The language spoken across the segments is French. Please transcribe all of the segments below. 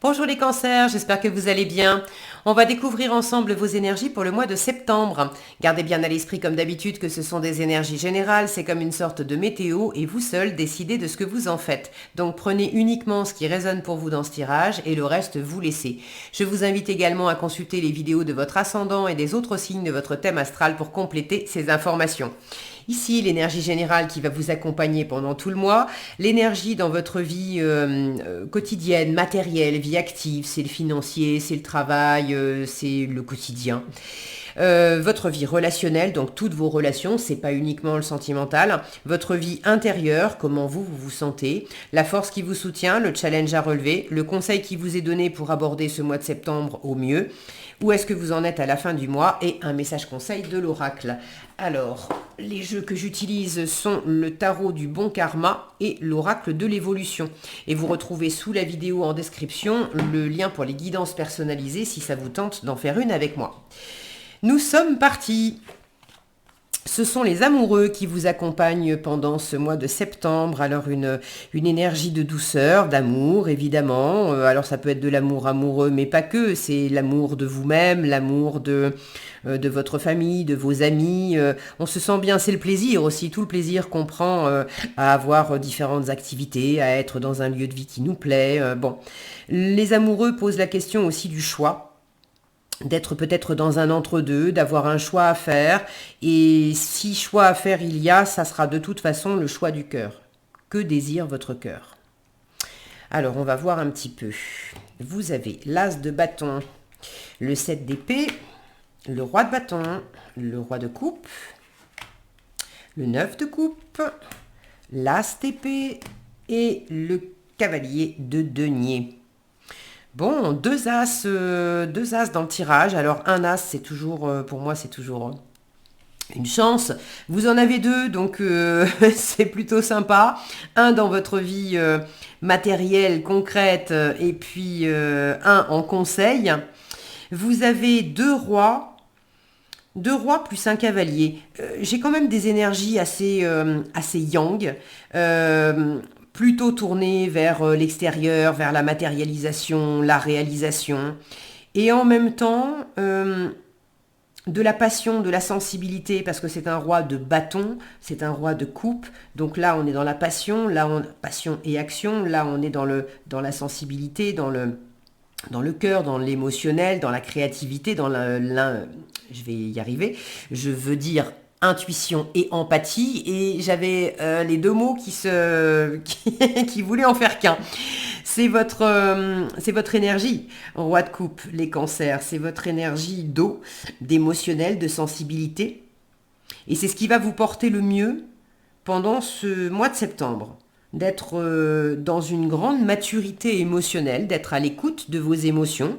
Bonjour les cancers, j'espère que vous allez bien. On va découvrir ensemble vos énergies pour le mois de septembre. Gardez bien à l'esprit comme d'habitude que ce sont des énergies générales, c'est comme une sorte de météo et vous seul décidez de ce que vous en faites. Donc prenez uniquement ce qui résonne pour vous dans ce tirage et le reste vous laissez. Je vous invite également à consulter les vidéos de votre ascendant et des autres signes de votre thème astral pour compléter ces informations. Ici, l'énergie générale qui va vous accompagner pendant tout le mois, l'énergie dans votre vie quotidienne, matérielle, vie active, c'est le financier, c'est le travail, c'est le quotidien. Votre vie relationnelle, donc toutes vos relations, c'est pas uniquement le sentimental, votre vie intérieure, comment vous vous sentez, la force qui vous soutient, le challenge à relever, le conseil qui vous est donné pour aborder ce mois de septembre au mieux, où est-ce que vous en êtes à la fin du mois et un message conseil de l'oracle. Alors, les jeux que j'utilise sont le tarot du bon karma et l'oracle de l'évolution. Et vous retrouvez sous la vidéo en description le lien pour les guidances personnalisées si ça vous tente d'en faire une avec moi. Nous sommes partis. Ce sont les amoureux qui vous accompagnent pendant ce mois de septembre. Alors une énergie de douceur, d'amour évidemment. Alors ça peut être de l'amour amoureux, mais pas que. C'est l'amour de vous-même, l'amour de votre famille, de vos amis. On se sent bien, c'est le plaisir aussi, tout le plaisir qu'on prend à avoir différentes activités, à être dans un lieu de vie qui nous plaît. Bon, les amoureux posent la question aussi du choix, d'être peut-être dans un entre-deux, d'avoir un choix à faire. Et si choix à faire il y a, ça sera de toute façon le choix du cœur. Que désire votre cœur? Alors, on va voir un petit peu. Vous avez l'as de bâton, le 7 d'épée, le roi de bâton, le roi de coupe, le 9 de coupe, l'as d'épée et le cavalier de denier. Bon, deux as dans le tirage. Alors un as, c'est toujours, pour moi, c'est toujours une chance. Vous en avez deux, donc c'est plutôt sympa. Un dans votre vie matérielle, concrète, et puis un en conseil. Vous avez deux rois plus un cavalier. J'ai quand même des énergies assez yang. Plutôt tournées vers l'extérieur, vers la matérialisation, la réalisation. Et en même temps, de la passion, de la sensibilité, parce que c'est un roi de bâton, c'est un roi de coupe. Donc là, on est dans la passion, passion et action. Là, on est dans la sensibilité, dans le cœur, dans l'émotionnel, dans la créativité, je vais y arriver, je veux dire intuition et empathie, et j'avais les deux mots qui voulaient en faire qu'un. C'est votre énergie, roi de coupe, les cancers, c'est votre énergie d'eau, d'émotionnel, de sensibilité, et c'est ce qui va vous porter le mieux pendant ce mois de septembre, d'être dans une grande maturité émotionnelle, d'être à l'écoute de vos émotions,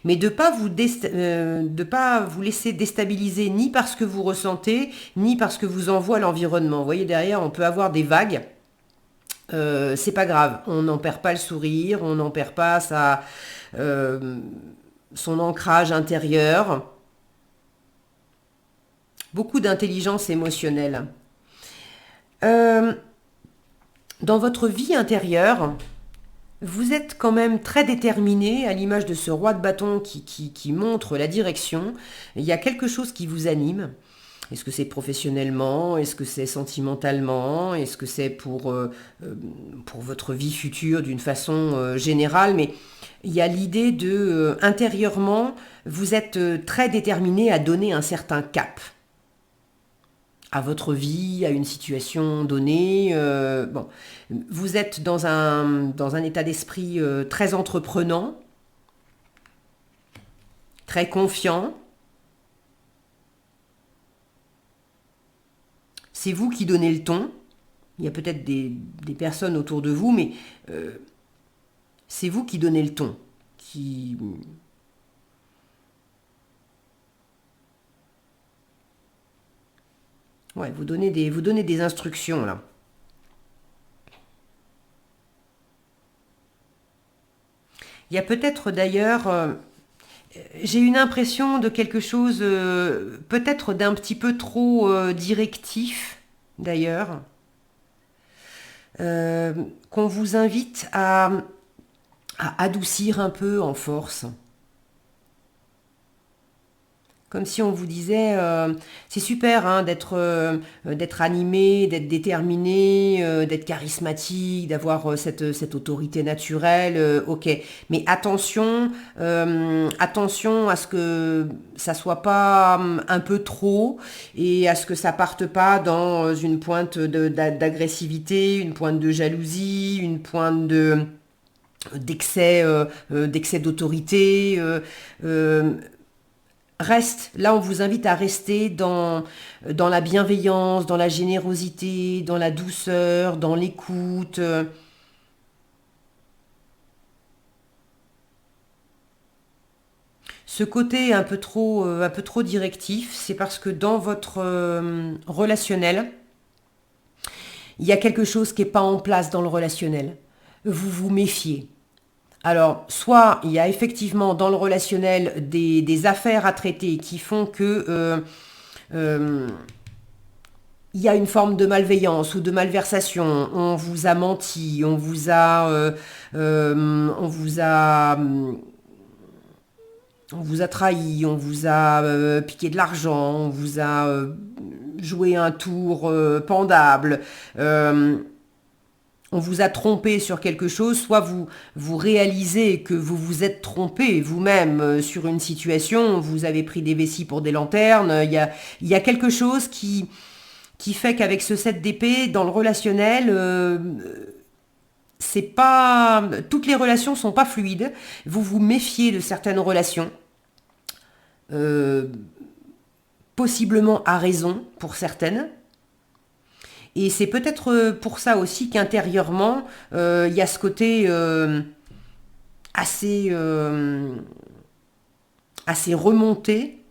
mais de ne pas vous laisser déstabiliser ni par ce que vous ressentez, ni par ce que vous envoie l'environnement. Vous voyez, derrière, on peut avoir des vagues. C'est pas grave, on n'en perd pas le sourire, on n'en perd pas son ancrage intérieur. Beaucoup d'intelligence émotionnelle. Dans votre vie intérieure, vous êtes quand même très déterminé, à l'image de ce roi de bâton qui montre la direction. Il y a quelque chose qui vous anime. Est-ce que c'est professionnellement? Est-ce que c'est sentimentalement? Est-ce que c'est pour votre vie future d'une façon générale? Mais il y a l'idée intérieurement, vous êtes très déterminé à donner un certain cap à votre vie, à une situation donnée. Bon, vous êtes dans un état d'esprit très entreprenant, très confiant. C'est vous qui donnez le ton. Il y a peut-être des personnes autour de vous, mais c'est vous qui donnez le ton. Ouais, vous donnez des instructions là. Il y a peut-être d'ailleurs, j'ai une impression de quelque chose, peut-être d'un petit peu trop directif d'ailleurs, qu'on vous invite à adoucir un peu en force. Comme si on vous disait, c'est super hein, d'être animé, d'être déterminé, d'être charismatique, d'avoir cette autorité naturelle, ok. Mais attention à ce que ça soit pas un peu trop et à ce que ça parte pas dans une pointe d'agressivité, une pointe de jalousie, une pointe d'excès d'autorité. Là on vous invite à rester dans la bienveillance, dans la générosité, dans la douceur, dans l'écoute. Ce côté un peu trop directif, c'est parce que dans votre relationnel, il y a quelque chose qui n'est pas en place dans le relationnel. Vous vous méfiez. Alors, soit il y a effectivement dans le relationnel des affaires à traiter qui font que euh, il y a une forme de malveillance ou de malversation. On vous a menti, on vous a trahi, on vous a piqué de l'argent, on vous a joué un tour pendable. On vous a trompé sur quelque chose, soit vous réalisez que vous vous êtes trompé vous-même sur une situation, vous avez pris des vessies pour des lanternes, il y a quelque chose qui fait qu'avec ce 7 d'épée, dans le relationnel, c'est pas, toutes les relations sont pas fluides, vous vous méfiez de certaines relations, euh, possiblement à raison pour certaines. Et c'est peut-être pour ça aussi qu'intérieurement, il y a ce côté assez, assez remonté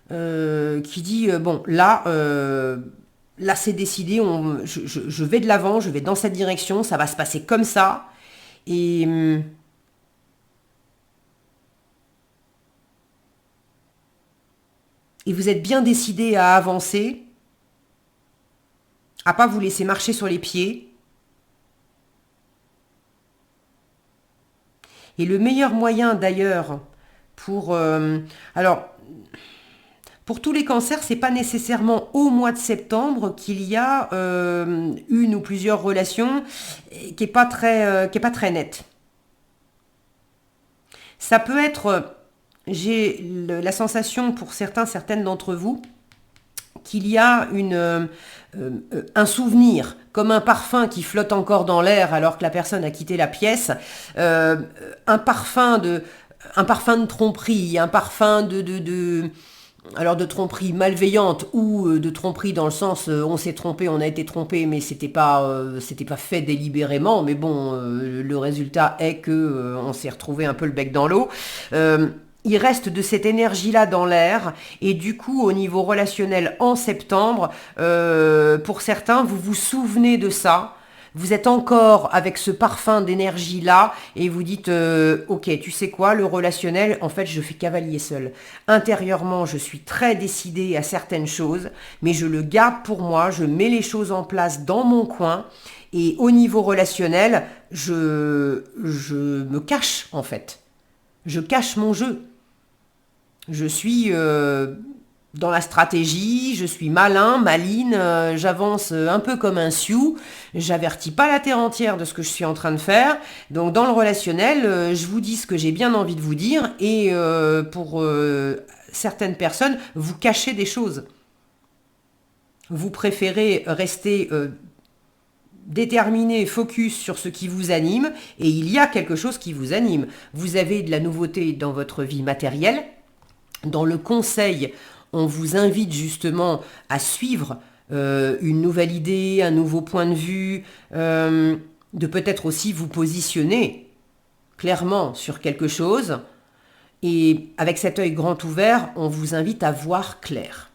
qui dit, bon, là c'est décidé, je vais de l'avant, je vais dans cette direction, ça va se passer comme ça. Et, et vous êtes bien décidé à avancer, à pas vous laisser marcher sur les pieds. Et le meilleur moyen d'ailleurs pour... alors, pour tous les cancers, c'est pas nécessairement au mois de septembre qu'il y a une ou plusieurs relations qui est pas très nette. Ça peut être, la sensation pour certaines d'entre vous, qu'il y a un souvenir, comme un parfum qui flotte encore dans l'air alors que la personne a quitté la pièce, euh, un parfum de, un parfum de tromperie, un parfum alors de tromperie malveillante ou de tromperie dans le sens on s'est trompé, on a été trompé, mais c'était pas fait délibérément, mais bon, le résultat est que on s'est retrouvé un peu le bec dans l'eau. Il reste de cette énergie-là dans l'air et du coup au niveau relationnel en septembre, pour certains, vous vous souvenez de ça. Vous êtes encore avec ce parfum d'énergie-là et vous dites, ok, tu sais quoi, le relationnel, en fait, je fais cavalier seul. Intérieurement, je suis très décidée à certaines choses, mais je le garde pour moi, je mets les choses en place dans mon coin et au niveau relationnel, je me cache en fait. Je cache mon jeu. Je suis dans la stratégie, je suis malin, maline, j'avance un peu comme un sioux, j'avertis pas la terre entière de ce que je suis en train de faire. Donc dans le relationnel, je vous dis ce que j'ai bien envie de vous dire et pour certaines personnes, vous cachez des choses. Vous préférez rester déterminé, focus sur ce qui vous anime et il y a quelque chose qui vous anime. Vous avez de la nouveauté dans votre vie matérielle. Dans le conseil, on vous invite justement à suivre une nouvelle idée, un nouveau point de vue, de peut-être aussi vous positionner clairement sur quelque chose. Et avec cet œil grand ouvert, on vous invite à voir clair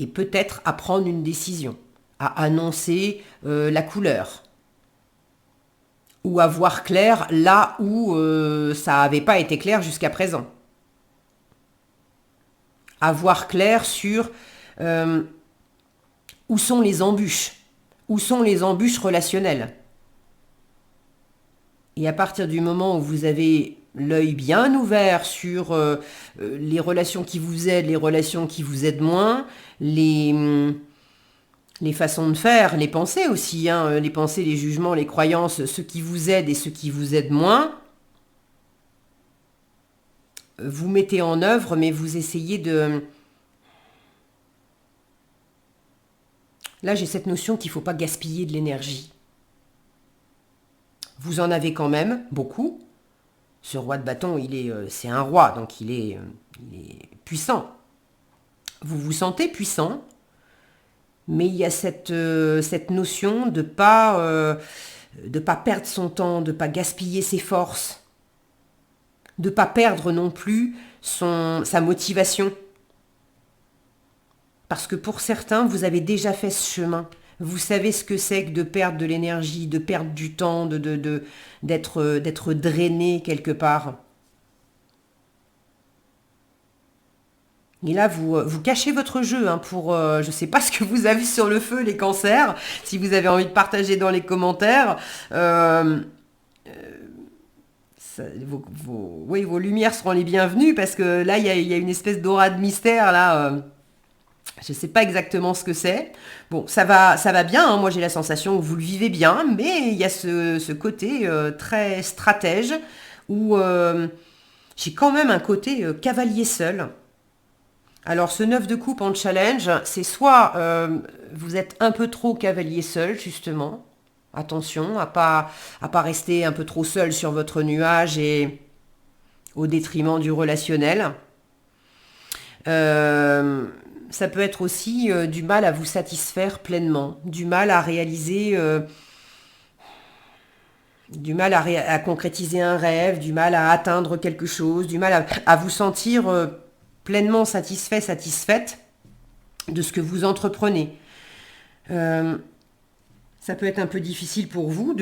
et peut-être à prendre une décision, à annoncer la couleur ou à voir clair là où ça n'avait pas été clair jusqu'à présent. À voir clair sur où sont les embûches relationnelles. Et à partir du moment où vous avez l'œil bien ouvert sur les relations qui vous aident, les relations qui vous aident moins, les façons de faire, les pensées aussi, hein, les pensées, les jugements, les croyances, ceux qui vous aident et ceux qui vous aident moins, vous mettez en œuvre, mais vous essayez de... Là, j'ai cette notion qu'il ne faut pas gaspiller de l'énergie. Vous en avez quand même beaucoup. Ce roi de bâton, c'est un roi, donc il est puissant. Vous vous sentez puissant, mais il y a cette notion de pas perdre son temps, de pas gaspiller ses forces, de pas perdre non plus sa motivation. Parce que pour certains, vous avez déjà fait ce chemin. Vous savez ce que c'est que de perdre de l'énergie, de perdre du temps, d'être drainé quelque part. Et là, vous cachez votre jeu pour... je ne sais pas ce que vous avez sur le feu, les cancers. Si vous avez envie de partager dans les commentaires. Vos lumières seront les bienvenues parce que là, il y a une espèce d'aura de mystère là. Je ne sais pas exactement ce que c'est. Bon, ça va bien, hein. Moi, j'ai la sensation que vous le vivez bien, mais il y a ce côté très stratège où j'ai quand même un côté cavalier seul. Alors, ce 9 de coupe en challenge, c'est soit vous êtes un peu trop cavalier seul, justement. Attention à pas rester un peu trop seul sur votre nuage et au détriment du relationnel. Ça peut être aussi du mal à vous satisfaire pleinement, du mal à réaliser, du mal à concrétiser un rêve, du mal à atteindre quelque chose, du mal à vous sentir pleinement satisfait, satisfaite de ce que vous entreprenez. Ça peut être un peu difficile pour vous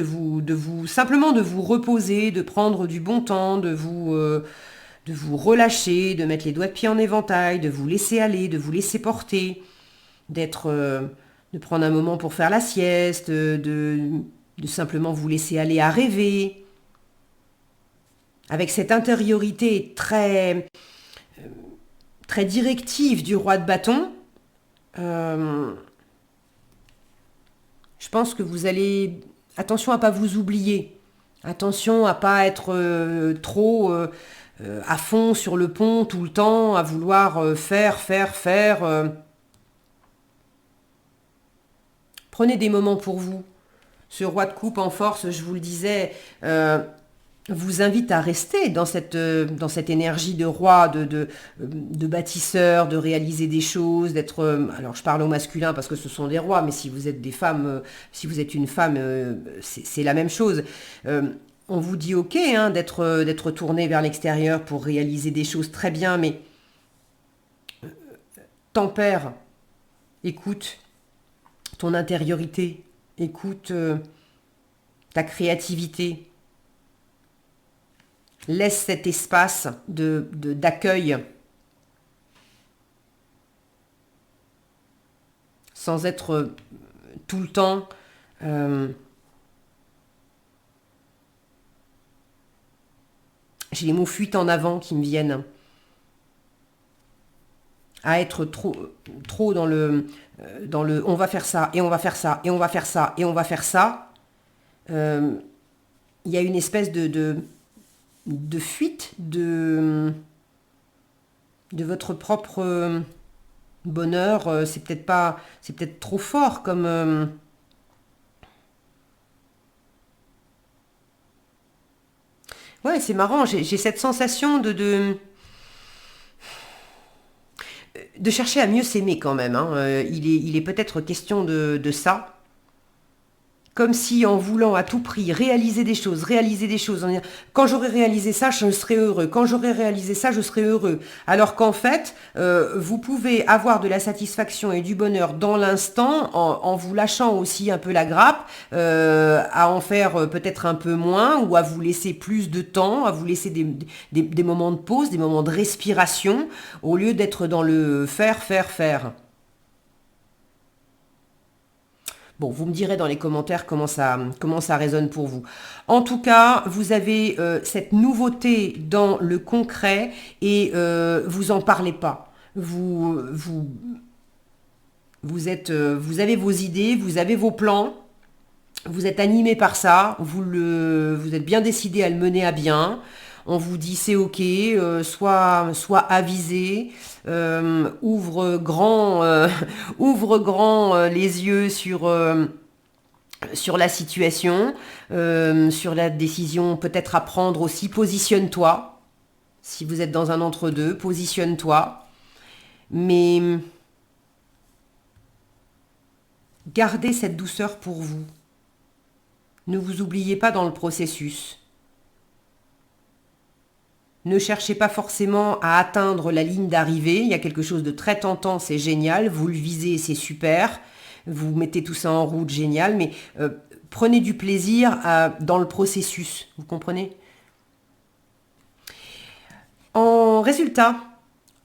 simplement de vous reposer, de prendre du bon temps, de vous relâcher, de mettre les doigts de pied en éventail, de vous laisser aller, de vous laisser porter, de prendre un moment pour faire la sieste, de simplement vous laisser aller à rêver. Avec cette intériorité très, très directive du roi de bâton, je pense que vous allez... Attention à ne pas vous oublier. Attention à ne pas être trop... à fond sur le pont tout le temps, à vouloir faire. Prenez des moments pour vous. Ce roi de coupe en force, je vous le disais, vous invite à rester dans cette énergie de roi, de bâtisseur, de réaliser des choses, d'être... alors je parle au masculin parce que ce sont des rois, mais si vous êtes des femmes, si vous êtes une femme, c'est la même chose. On vous dit ok d'être tourné vers l'extérieur pour réaliser des choses très bien, mais tempère, écoute ton intériorité, écoute ta créativité, laisse cet espace d'accueil sans être tout le temps j'ai les mots fuite en avant qui me viennent. À être trop dans le on va faire ça, et on va faire ça, et on va faire ça, et on va faire ça. Il y a une espèce de fuite de votre propre bonheur. C'est peut-être trop fort comme... Ouais, c'est marrant, j'ai cette sensation de chercher à mieux s'aimer quand même. Hein. Il est peut-être question de ça. Comme si en voulant à tout prix réaliser des choses, en disant, quand j'aurai réalisé ça, je serai heureux. Quand j'aurai réalisé ça, je serai heureux. Alors qu'en fait, vous pouvez avoir de la satisfaction et du bonheur dans l'instant en vous lâchant aussi un peu la grappe, à en faire peut-être un peu moins ou à vous laisser plus de temps, à vous laisser des moments de pause, des moments de respiration, au lieu d'être dans le faire. Bon, vous me direz dans les commentaires comment ça résonne pour vous. En tout cas, vous avez cette nouveauté dans le concret et vous en parlez pas. Vous avez vos idées, vous avez vos plans, vous êtes animé par ça, vous êtes bien décidé à le mener à bien. On vous dit c'est ok, sois avisé, ouvre grand les yeux sur la situation, sur la décision peut-être à prendre aussi. Positionne-toi. Si vous êtes dans un entre-deux, positionne-toi. Mais gardez cette douceur pour vous. Ne vous oubliez pas dans le processus. Ne cherchez pas forcément à atteindre la ligne d'arrivée. Il y a quelque chose de très tentant, c'est génial. Vous le visez, c'est super. Vous mettez tout ça en route, génial. Mais prenez du plaisir dans le processus. Vous comprenez? En résultat,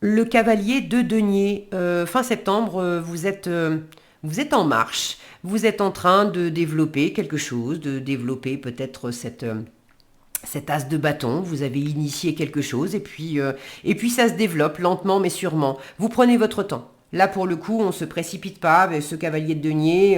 le cavalier de denier, fin septembre, vous êtes en marche. Vous êtes en train de développer quelque chose, de développer peut-être cet as de bâton. Vous avez initié quelque chose et puis ça se développe lentement mais sûrement. Vous prenez votre temps. Là, pour le coup, on ne se précipite pas. Ce cavalier de denier,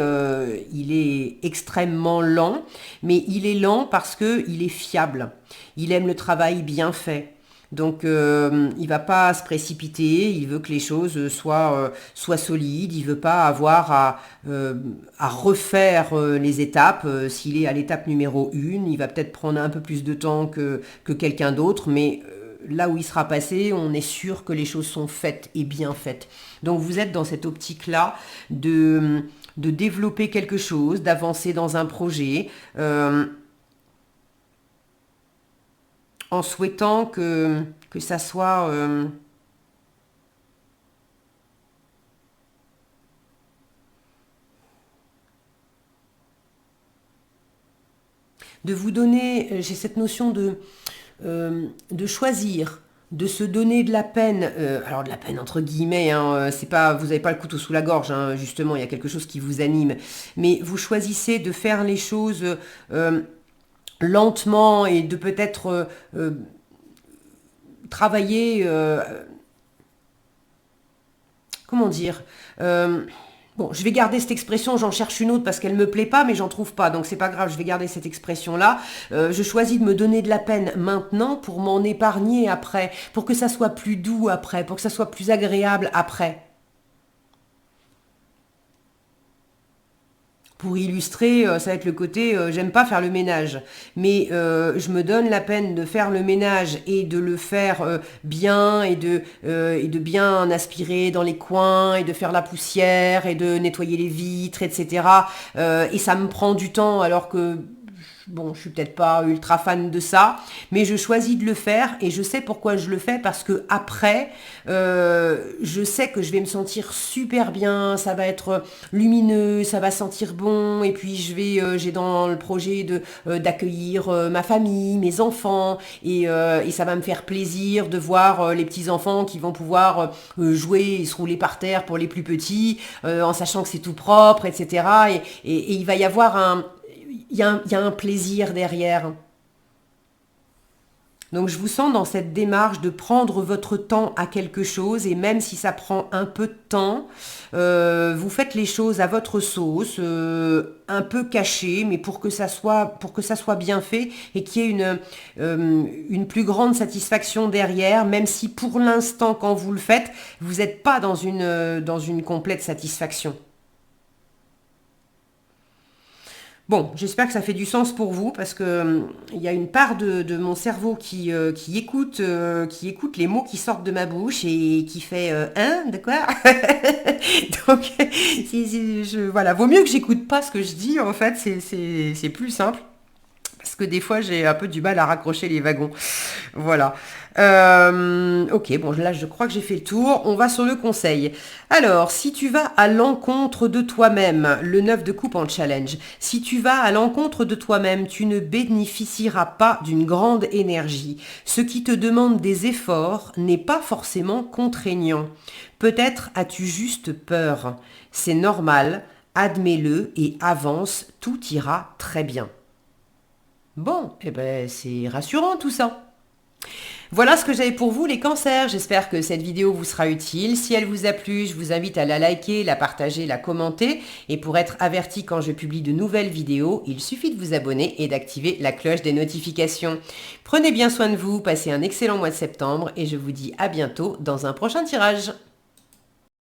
il est extrêmement lent, mais il est lent parce qu'il est fiable. Il aime le travail bien fait. Donc, il va pas se précipiter, il veut que les choses soient solides, il veut pas avoir à refaire les étapes. S'il est à l'étape numéro 1, il va peut-être prendre un peu plus de temps que quelqu'un d'autre, mais là où il sera passé, on est sûr que les choses sont faites et bien faites. Donc, vous êtes dans cette optique-là de développer quelque chose, d'avancer dans un projet, en souhaitant que ça soit de vous donner, j'ai cette notion de choisir, de se donner de la peine, alors de la peine entre guillemets, hein, c'est pas, vous n'avez pas le couteau sous la gorge, hein, justement, il y a quelque chose qui vous anime, mais vous choisissez de faire les choses lentement et de peut-être travailler, comment dire, bon, je vais garder cette expression, j'en cherche une autre parce qu'elle me plaît pas, mais j'en trouve pas, donc c'est pas grave, je vais garder cette expression-là. Je choisis de me donner de la peine maintenant pour m'en épargner après, pour que ça soit plus doux après, pour que ça soit plus agréable après. Pour illustrer, ça va être le côté j'aime pas faire le ménage, mais je me donne la peine de faire le ménage et de le faire bien et de bien aspirer dans les coins et de faire la poussière et de nettoyer les vitres, etc. Et ça me prend du temps alors que bon, je suis peut-être pas ultra fan de ça, mais je choisis de le faire et je sais pourquoi je le fais parce que après, je sais que je vais me sentir super bien, ça va être lumineux, ça va sentir bon et puis j'ai dans le projet d'accueillir ma famille, mes enfants et ça va me faire plaisir de voir les petits enfants qui vont pouvoir jouer et se rouler par terre pour les plus petits, en sachant que c'est tout propre, etc. Et il va y avoir il y a un plaisir derrière. Donc je vous sens dans cette démarche de prendre votre temps à quelque chose et même si ça prend un peu de temps, vous faites les choses à votre sauce, un peu caché, mais pour que ça soit bien fait et qu'il y ait une plus grande satisfaction derrière, même si pour l'instant quand vous le faites, vous n'êtes pas dans une complète satisfaction. Bon, j'espère que ça fait du sens pour vous parce que il y a une part de mon cerveau qui écoute les mots qui sortent de ma bouche et qui fait hein, de quoi? Donc voilà, vaut mieux que j'écoute pas ce que je dis en fait, c'est plus simple. Parce que des fois, j'ai un peu du mal à raccrocher les wagons. Voilà. Ok, bon, là, je crois que j'ai fait le tour. On va sur le conseil. Alors, si tu vas à l'encontre de toi-même, le 9 de coupe en challenge, si tu vas à l'encontre de toi-même, tu ne bénéficieras pas d'une grande énergie. Ce qui te demande des efforts n'est pas forcément contraignant. Peut-être as-tu juste peur. C'est normal. admets-le et avance, tout ira très bien. Bon, eh ben c'est rassurant tout ça. Voilà ce que j'avais pour vous les cancers, j'espère que cette vidéo vous sera utile. Si elle vous a plu, je vous invite à la liker, la partager, la commenter. Et pour être averti quand je publie de nouvelles vidéos, il suffit de vous abonner et d'activer la cloche des notifications. Prenez bien soin de vous, passez un excellent mois de septembre et je vous dis à bientôt dans un prochain tirage.